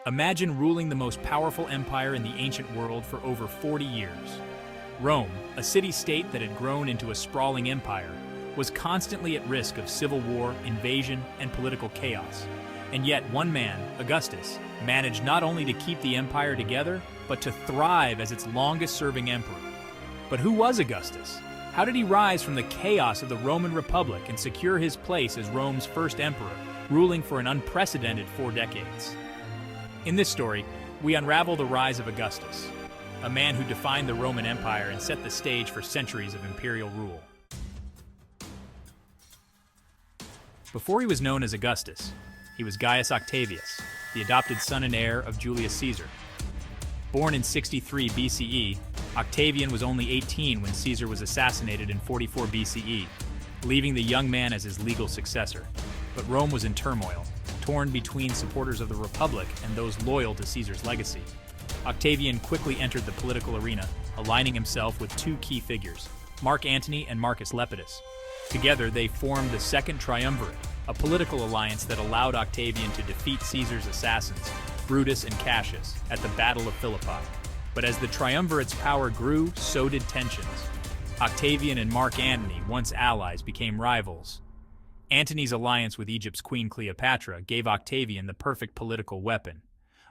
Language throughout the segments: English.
Imagine ruling the most powerful empire in the ancient world for over 40 years. Rome, a city-state that had grown into a sprawling empire, was constantly at risk of civil war, invasion, and political chaos. And yet one man, Augustus, managed not only to keep the empire together, but to thrive as its longest-serving emperor. But who was Augustus? How did he rise from the chaos of the Roman Republic and secure his place as Rome's first emperor, ruling for an unprecedented 4 decades? In this story, we unravel the rise of Augustus, a man who defined the Roman Empire and set the stage for centuries of imperial rule. Before he was known as Augustus, he was Gaius Octavius, the adopted son and heir of Julius Caesar. Born in 63 BCE, Octavian was only 18 when Caesar was assassinated in 44 BCE, leaving the young man as his legal successor. But Rome was in turmoil, torn between supporters of the Republic and those loyal to Caesar's legacy. Octavian quickly entered the political arena, aligning himself with 2 key figures, Mark Antony and Marcus Lepidus. Together, they formed the Second Triumvirate, a political alliance that allowed Octavian to defeat Caesar's assassins, Brutus and Cassius, at the Battle of Philippi. But as the Triumvirate's power grew, so did tensions. Octavian and Mark Antony, once allies, became rivals. Antony's alliance with Egypt's Queen Cleopatra gave Octavian the perfect political weapon.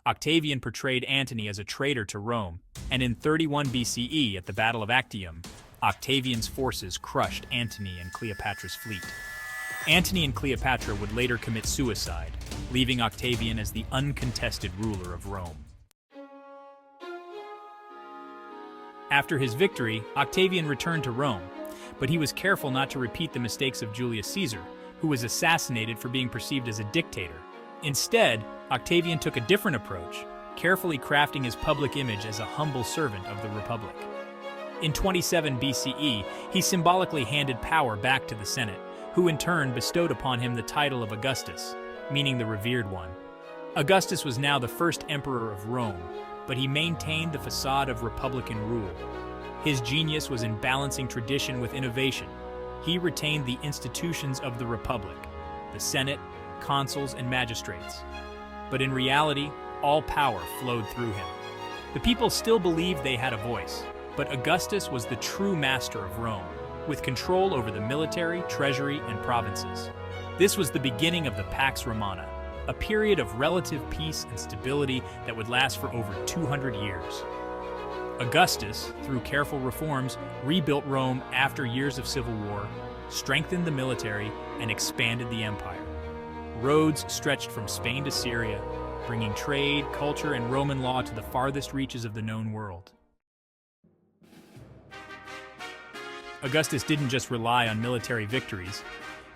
Octavian portrayed Antony as a traitor to Rome, and in 31 BCE at the Battle of Actium, Octavian's forces crushed Antony and Cleopatra's fleet. Antony and Cleopatra would later commit suicide, leaving Octavian as the uncontested ruler of Rome. After his victory, Octavian returned to Rome, but he was careful not to repeat the mistakes of Julius Caesar, who was assassinated for being perceived as a dictator. Instead, Octavian took a different approach, carefully crafting his public image as a humble servant of the Republic. In 27 BCE, he symbolically handed power back to the Senate, who in turn bestowed upon him the title of Augustus, meaning the revered one. Augustus was now the first emperor of Rome, but he maintained the facade of republican rule. His genius was in balancing tradition with innovation. He retained the institutions of the Republic, the Senate, consuls, and magistrates. But in reality, all power flowed through him. The people still believed they had a voice, but Augustus was the true master of Rome, with control over the military, treasury, and provinces. This was the beginning of the Pax Romana, a period of relative peace and stability that would last for over 200 years. Augustus, through careful reforms, rebuilt Rome after years of civil war, strengthened the military, and expanded the empire. Roads stretched from Spain to Syria, bringing trade, culture, and Roman law to the farthest reaches of the known world. Augustus didn't just rely on military victories.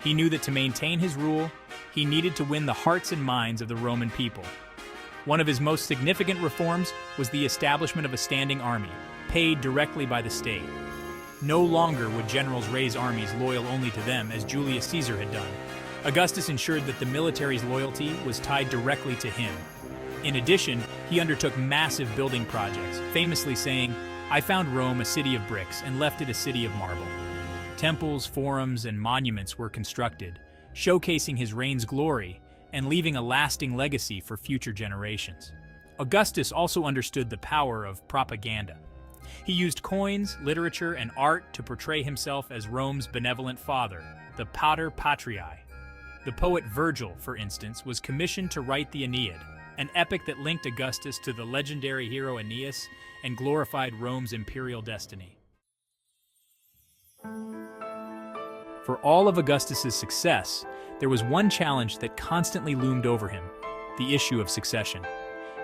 He knew that to maintain his rule, he needed to win the hearts and minds of the Roman people. One of his most significant reforms was the establishment of a standing army, paid directly by the state. No longer would generals raise armies loyal only to them, as Julius Caesar had done. Augustus ensured that the military's loyalty was tied directly to him. In addition, he undertook massive building projects, famously saying, "I found Rome a city of bricks and left it a city of marble." Temples, forums, and monuments were constructed, showcasing his reign's glory and leaving a lasting legacy for future generations. Augustus also understood the power of propaganda. He used coins, literature, and art to portray himself as Rome's benevolent father, the Pater Patriae. The poet Virgil, for instance, was commissioned to write the Aeneid, an epic that linked Augustus to the legendary hero Aeneas and glorified Rome's imperial destiny. For all of Augustus's success, there was one challenge that constantly loomed over him: the issue of succession.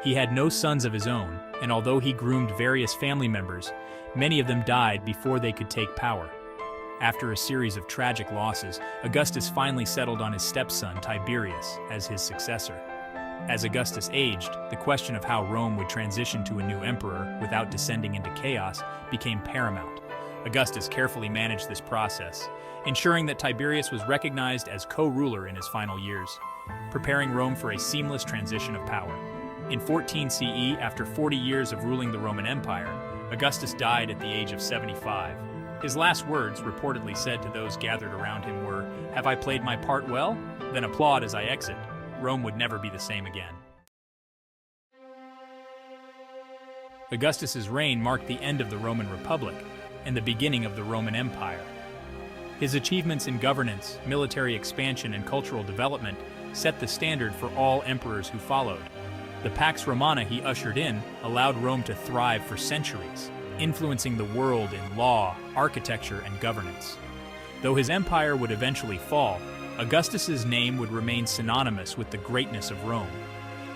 He had no sons of his own, and although he groomed various family members, many of them died before they could take power. After a series of tragic losses, Augustus finally settled on his stepson Tiberius as his successor. As Augustus aged, the question of how Rome would transition to a new emperor without descending into chaos became paramount. Augustus carefully managed this process, ensuring that Tiberius was recognized as co-ruler in his final years, preparing Rome for a seamless transition of power. In 14 CE, after 40 years of ruling the Roman Empire, Augustus died at the age of 75. His last words, reportedly said to those gathered around him, were, "Have I played my part well? Then applaud as I exit. Rome would never be the same again." Augustus's reign marked the end of the Roman Republic and the beginning of the Roman Empire. His achievements in governance, military expansion, and cultural development set the standard for all emperors who followed. The Pax Romana he ushered in allowed Rome to thrive for centuries, influencing the world in law, architecture, and governance. Though his empire would eventually fall, Augustus's name would remain synonymous with the greatness of Rome.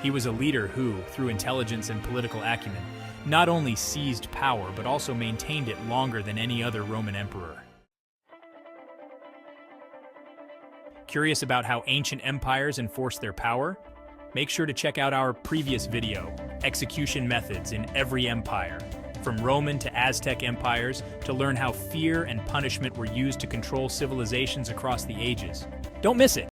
He was a leader who, through intelligence and political acumen, not only seized power but also maintained it longer than any other Roman emperor. Curious about how ancient empires enforced their power? Make sure to check out our previous video, Execution Methods in Every Empire, from Roman to Aztec empires, to learn how fear and punishment were used to control civilizations across the ages. Don't miss it!